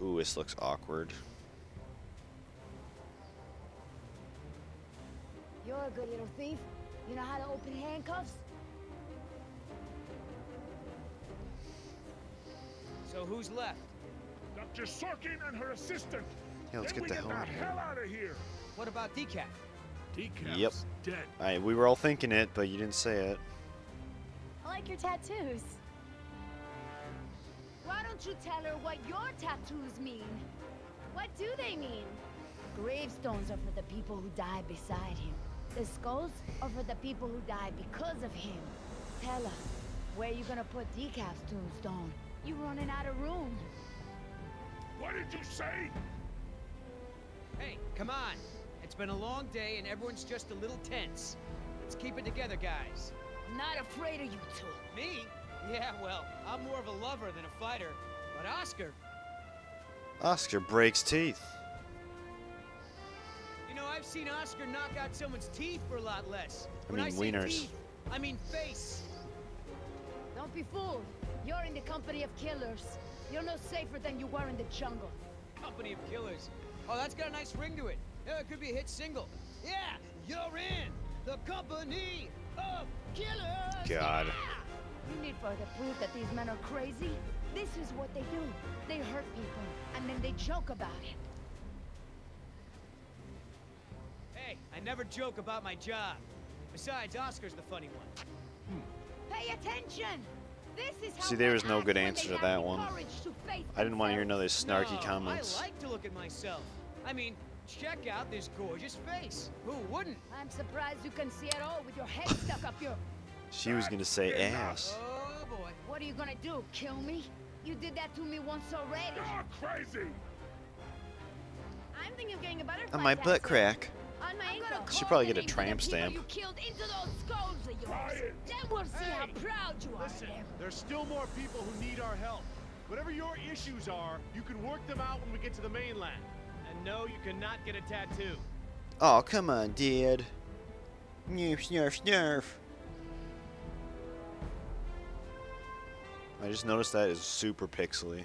Ooh, this looks awkward. You're a good little thief. You know how to open handcuffs? So who's left? Dr. Sorkin and her assistant. Yeah, let's get the hell out of here. Out of here. What about Decaf? Decaf's Yep. dead. We were all thinking it, but you didn't say it. I like your tattoos. Why don't you tell her what your tattoos mean? What do they mean? Gravestones are for the people who died beside him. The skulls are for the people who died because of him. Tell her, where you gonna put Decaf's tombstone? You running out of room. What did you say? Hey, come on. It's been a long day and everyone's just a little tense. Let's keep it together, guys. I'm not afraid of you two. Me? Yeah, well, I'm more of a lover than a fighter. But Oscar breaks teeth. You know, I've seen Oscar knock out someone's teeth for a lot less. I When mean, I say wieners. teeth, I mean face. Don't be fooled. You're in the company of killers. You're no safer than you were in the jungle. Company of Killers. Oh, that's got a nice ring to it. Yeah, it could be a hit single. Yeah, you're in the company of killers. God. You need further proof that these men are crazy? This is what they do. They hurt people, and then they joke about it. Hey, I never joke about my job. Besides, Oscar's the funny one. Pay attention! This is how See, there was men no act good when answer they to have that the one. courage to face I didn't want to hear none of themselves. those snarky No, comments. I like to look at myself. I mean, check out this gorgeous face. Who wouldn't? I'm surprised you can see at all with your head stuck up your... She was gonna say ass. Oh, boy. What are you gonna do, kill me? You did that to me once already. You're crazy. I'm thinking of getting a butterfly On my tattoo. butt crack. On my ankle. Should probably get a tramp stamp. You killed into those skulls of yours. Quiet. Then we'll see how Hey, proud you are. Listen, of them. there's still more people who need our help. Whatever your issues are, you can work them out when we get to the mainland. And no, you cannot get a tattoo. Oh, come on, Dad. Nerf, snarf, snarf. I just noticed that is super pixely.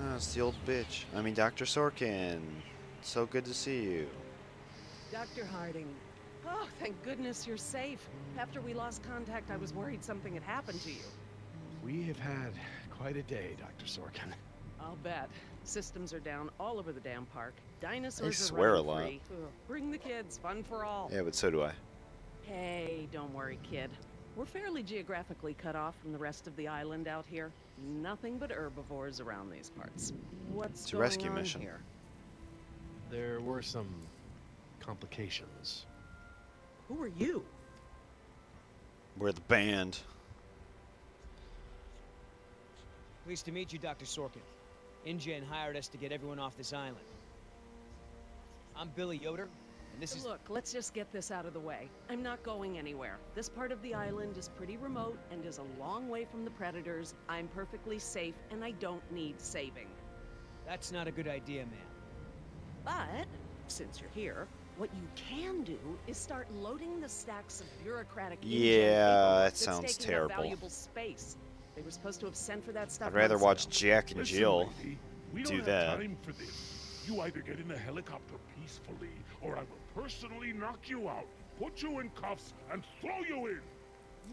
Ah, it's the old bitch. I mean, Dr. Sorkin. So good to see you. Dr. Harding. Oh, thank goodness you're safe. After we lost contact, I was worried something had happened to you. We have had quite a day, Dr. Sorkin. I'll bet. Systems are down all over the damn park. Dinosaurs are swear running a lot. free. Ugh, bring the kids, fun for all. Yeah, but so do I. Hey, don't worry, kid. We're fairly geographically cut off from the rest of the island out here. Nothing but herbivores around these parts. What's It's a going rescue on mission. here? There were some complications. Who are you? We're the band. Pleased to meet you, Dr. Sorkin. InGen hired us to get everyone off this island. I'm Billy Yoder, and this is... Look, let's just get this out of the way. I'm not going anywhere. This part of the island is pretty remote and is a long way from the predators. I'm perfectly safe, and I don't need saving. That's not a good idea, ma'am. But, since you're here, what you can do is start loading the stacks of bureaucratic Yeah, paperwork that that's sounds taking up terrible. valuable space. They were supposed to have sent for that stuff. I'd rather months watch ago. Jack and Listen, Jill lady, we do don't that. have time for this. You either get in the helicopter peacefully, or I will personally knock you out, put you in cuffs, and throw you in.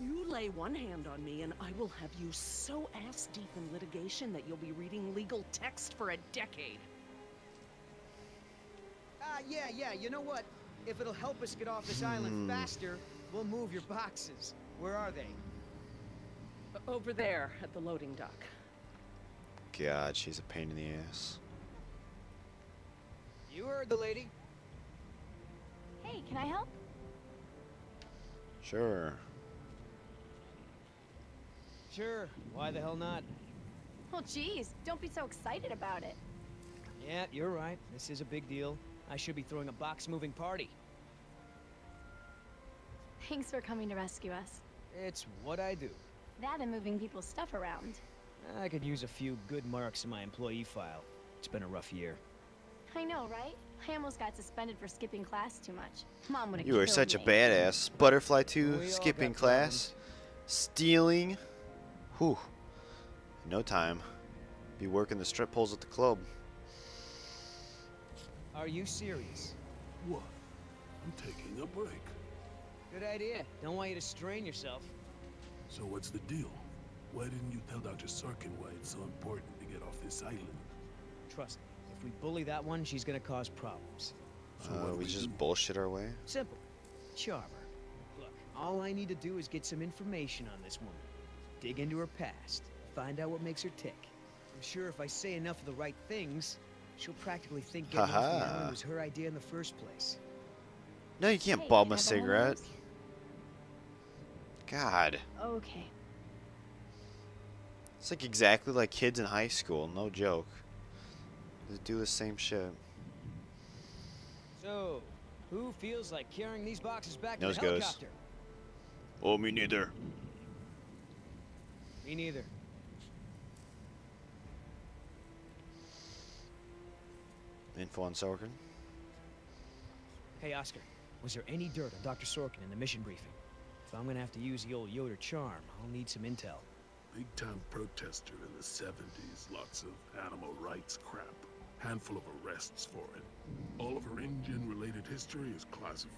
You lay one hand on me, and I will have you so ass-deep in litigation that you'll be reading legal text for a decade. Yeah, you know what? If it'll help us get off this island faster, we'll move your boxes. Where are they? Over there, at the loading dock. God, she's a pain in the ass. You heard the lady. Hey, can I help? Sure. Sure, why the hell not? Oh, geez, don't be so excited about it. Yeah, you're right. This is a big deal. I should be throwing a box-moving party. Thanks for coming to rescue us. It's what I do. That and moving people's stuff around. I could use a few good marks in my employee file. It's been a rough year. I know, right? I almost got suspended for skipping class too much. Mom would have You are killed such a me. badass. Butterfly 2, We all skipping got class, stealing. Whew. No time. Be working the strip poles at the club. Are you serious? What? I'm taking a break. Good idea. Don't want you to strain yourself. So what's the deal? Why didn't you tell Dr. Sorkin why it's so important to get off this island? Trust me, if we bully that one, she's gonna cause problems. So what do We we just do? bullshit our way. Simple. Charm her. Look, all I need to do is get some information on this woman. Dig into her past. Find out what makes her tick. I'm sure if I say enough of the right things, she'll practically think getting off the Haha. island was her idea in the first place. No, you can't Hey, bum can a I borrow one of cigarette. those? God. Okay. It's like exactly like kids in high school. No joke. They do the same shit. So, who feels like carrying these boxes back Nose to the goes. helicopter? Oh, me neither. Me neither. Info on Sorkin. Hey, Oscar, was there any dirt on Dr. Sorkin in the mission briefing? If I'm gonna have to use the old Yoder charm, I'll need some intel. Big-time protester in the 70s. Lots of animal rights crap. Handful of arrests for it. All of her InGen-related history is classified.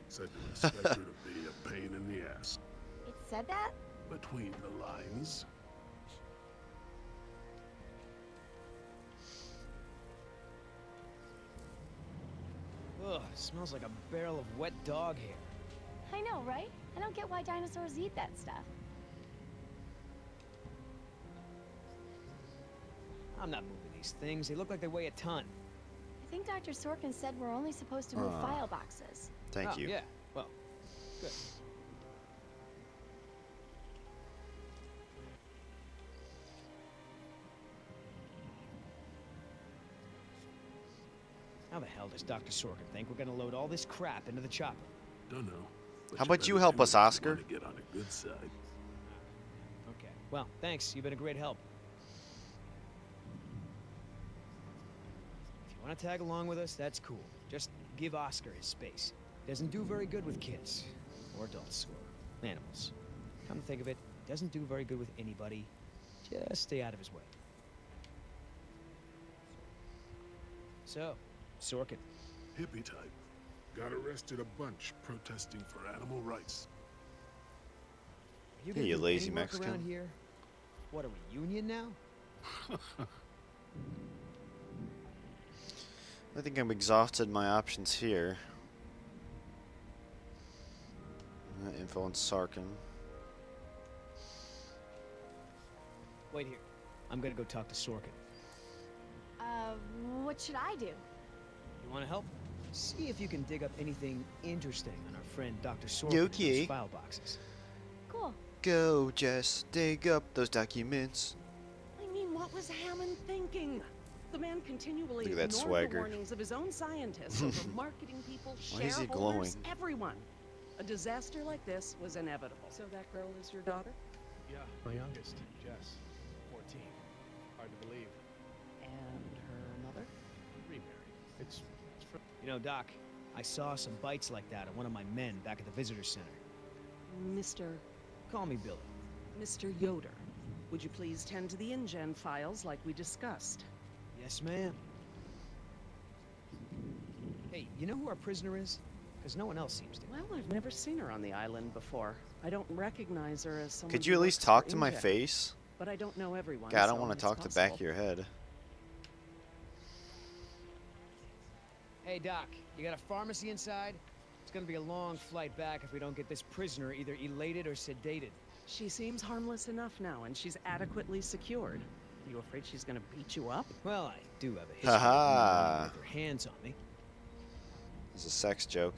Said to expect her to be a pain in the ass. It said that? Between the lines. Ugh, smells like a barrel of wet dog hair. I know, right? I don't get why dinosaurs eat that stuff. I'm not moving these things. They look like they weigh a ton. I think Dr. Sorkin said we're only supposed to move file boxes. Thank Oh, you. Yeah, well, good. How the hell does Dr. Sorkin think we're gonna load all this crap into the chopper? Don't know. But How about you better help do us, if you Oscar? wanna get on a good side. Okay, well, thanks. You've been a great help. If you want to tag along with us, that's cool. Just give Oscar his space. Doesn't do very good with kids. Or adults. Or animals. Come to think of it, doesn't do very good with anybody. Just stay out of his way. So, Sorkin. Hippie type. Got arrested a bunch protesting for animal rights. Are you Hey, gonna you do lazy any work Mexican. around here? What, are we union now? I think I'm exhausted my options here. Info on Sarkin. Wait here. I'm gonna go talk to Sorkin. What should I do? You wanna help? See if you can dig up anything interesting on our friend Dr. Sorkin in Okay. those file boxes. Cool. Go, Jess. Dig up those documents. I mean, what was Hammond thinking? The man continually Look at that ignored swagger. the warnings of his own scientists, over marketing people, Why is he shareholders, glowing? everyone. A disaster like this was inevitable. So that girl is your daughter? Yeah, my youngest, Jess, 14. Hard to believe. And her mother? Remarried. It's from... You know, Doc, I saw some bites like that on one of my men back at the visitor center. Mr. Call me Billy. Mr. Yoder, would you please tend to the InGen files like we discussed? Yes, ma'am. Hey, you know who our prisoner is? Because no one else seems to. Well, I've never seen her on the island before. I don't recognize her as someone Could who you at least works talk for to my InGen, face? But I don't know everyone. God, I don't so want it's to talk to the back of possible. your head. Hey, Doc, you got a pharmacy inside? It's gonna be a long flight back if we don't get this prisoner either elated or sedated. She seems harmless enough now, and she's adequately secured. You afraid she's gonna beat you up? Well, I do have a history Haha. of with her hands on me. It's a sex joke.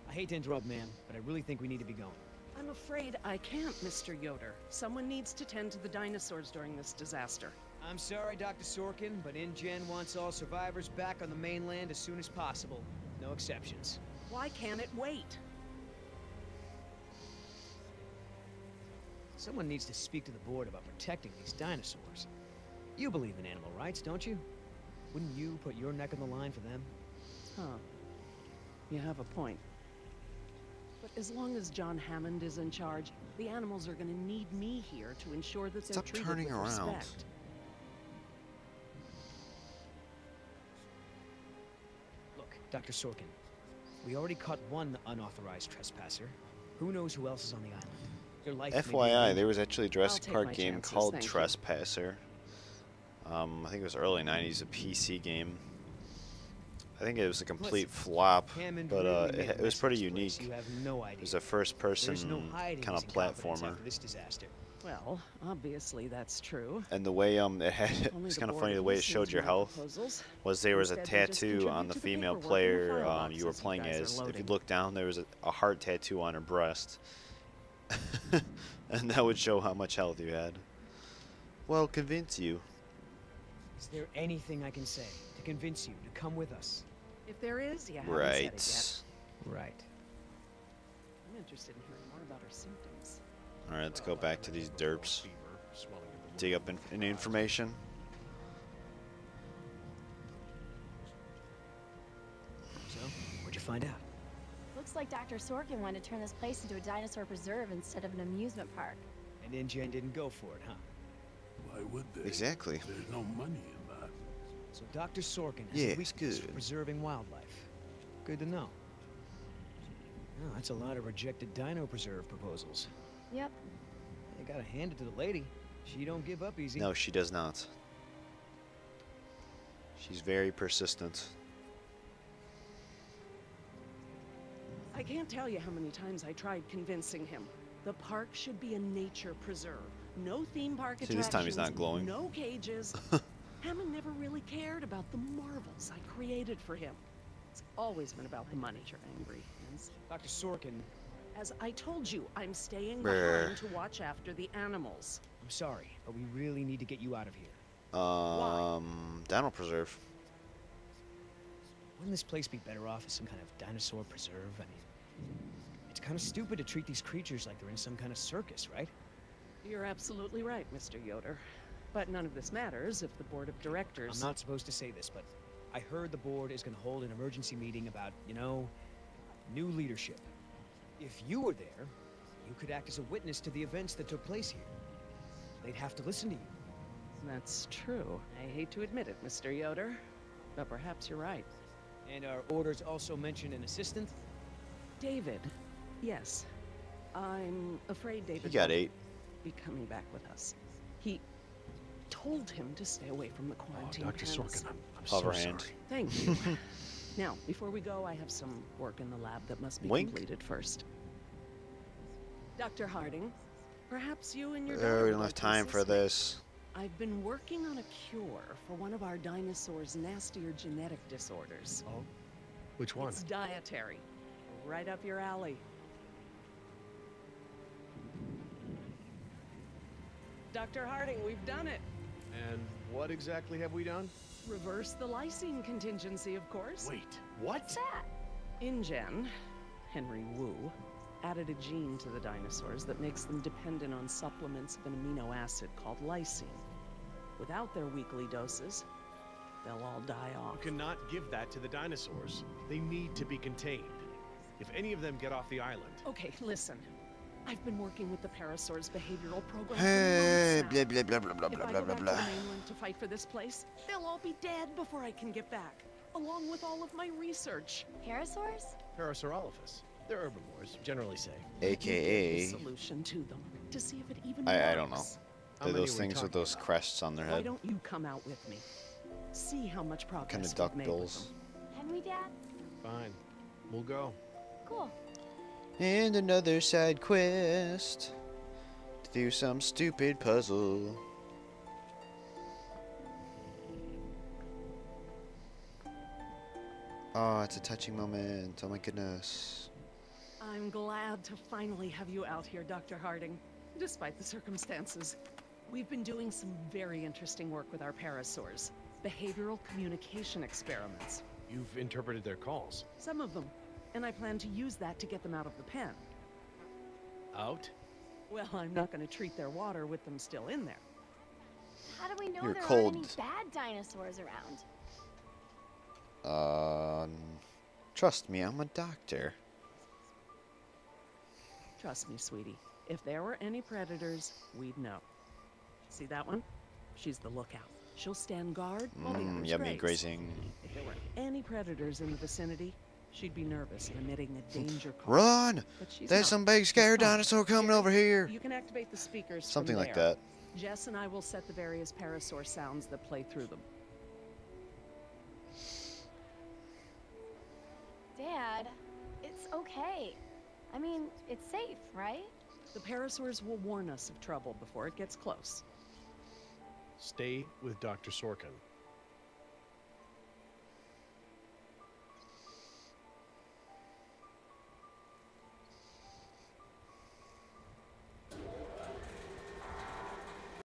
I hate to interrupt, man, but I really think we need to be going. I'm afraid I can't, Mr. Yoder. Someone needs to tend to the dinosaurs during this disaster. I'm sorry, Dr. Sorkin, but InGen wants all survivors back on the mainland as soon as possible. No exceptions. Why can't it wait? Someone needs to speak to the board about protecting these dinosaurs. You believe in animal rights, don't you? Wouldn't you put your neck on the line for them? Huh. You have a point. But as long as John Hammond is in charge, the animals are gonna need me here to ensure that they're Stop treated turning with around. respect. Dr. Sorkin, we already caught one unauthorized trespasser. Who knows who else is on the island? Your life may be in FYI, danger. there was actually a Jurassic take Park my game chances, called thank you. Trespasser. I think it was early 90s, a PC game. I think it was a complete flop, Hammond but really made a it was mess of pretty this place. unique. You have no It idea. was a first-person There's no hiding kind his of incompetence platformer. after this disaster. Well, obviously that's true. And the way it had, Only it's the kind of board funny the of way it listening showed to your my health proposals. was there was a Instead, they just tattoo contribute on the to the female paperwork in the player file you boxes were you playing guys are as. If you loading. look down, there was a heart tattoo on her breast. And that would show how much health you had. Well, convince you. Is there anything I can say to convince you to come with us? If there is, you haven't Right. said it yet. Right. I'm interested in hearing more about her symptoms. Alright, let's go back to these derps. Fever, swelling of the Dig up any information. So, what'd you find out? Looks like Dr. Sorkin wanted to turn this place into a dinosaur preserve instead of an amusement park. And InGen didn't go for it, huh? Why would they? Exactly. There's no money in that. So Dr. Sorkin has Yeah, a it's weakness for good. preserving wildlife. Good to know. Oh, that's a lot of rejected dino preserve proposals. Yep. You gotta hand it to the lady. She don't give up easy. No, she does not. She's very persistent. I can't tell you how many times I tried convincing him. The park should be a nature preserve. No theme park See, attractions. this time he's not glowing. No cages. Hammond never really cared about the marvels I created for him. It's always been about the money. You're angry. Hens. Dr. Sorkin, As I told you, I'm staying Brr. behind to watch after the animals. I'm sorry, but we really need to get you out of here. Dino Preserve. Wouldn't this place be better off as some kind of dinosaur preserve? I mean, it's kind of stupid to treat these creatures like they're in some kind of circus, right? You're absolutely right, Mr. Yoder. But none of this matters if the board of directors... I'm not supposed to say this, but I heard the board is going to hold an emergency meeting about, you know, new leadership. If you were there, you could act as a witness to the events that took place here. They'd have to listen to you. That's true. I hate to admit it, Mr. Yoder, but perhaps you're right. And our orders also mention an assistant? David. Yes. I'm afraid David He got won't 8. be coming back with us. He told him to stay away from the Oh, quarantine Dr. pens. Sorkin, I'm Hover so hand. sorry. Thank you. Now, before we go, I have some work in the lab that must be Wink. completed first. Dr. Harding, perhaps you and your We daughter don't would have like to time for assist me. this. I've been working on a cure for one of our dinosaurs' nastier genetic disorders. Oh? Which one? It's dietary. Right up your alley. Dr. Harding, we've done it. And what exactly have we done? Reverse the lysine contingency, of course. Wait, what? What's that? InGen, Henry Wu, added a gene to the dinosaurs that makes them dependent on supplements of an amino acid called lysine. Without their weekly doses, they'll all die You off. cannot give that to the dinosaurs. They need to be contained. If any of them get off the island, Okay, listen. I've been working with the Parasaur's behavioral program Hey, for months now. blah blah blah blah blah If blah I blah go blah back to blah. the mainland to fight for this place, they'll all be dead before I can get back, along with all of my research. Parasaurs? Parasaurolophus. They're herbivores, generally say. AKA, The solution to them, to see if it even I don't know. works. How They're many those are we things with talking those about? crests on their Why head. don't you come out with me? See how much progress Kind of we've duck made with bills. them. Can we, Dad? Fine. We'll go. Cool. And another side quest to do some stupid puzzle. Oh, it's a touching moment. Oh my goodness. I'm glad to finally have you out here, Dr. Harding, despite the circumstances. We've been doing some very interesting work with our parasaurs. Behavioral communication experiments. You've interpreted their calls. Some of them. And I plan to use that to get them out of the pen. Out? Well, I'm not going to treat their water with them still in there. How do we know You're there aren't any cold. bad dinosaurs around? Trust me, I'm a doctor. Trust me, sweetie. If there were any predators, we'd know. See that one? She's the lookout. She'll stand guard while the others Yummy graze. grazing. If there were any predators in the vicinity, she'd be nervous and emitting a danger call. Run! But she's There's not. some big She's scary fine. dinosaur coming over here. You can activate the speakers Something from like there. that. Jess and I will set the various parasaur sounds that play through them. Dad, it's okay. I mean, it's safe, right? The parasaurs will warn us of trouble before it gets close. Stay with Dr. Sorkin.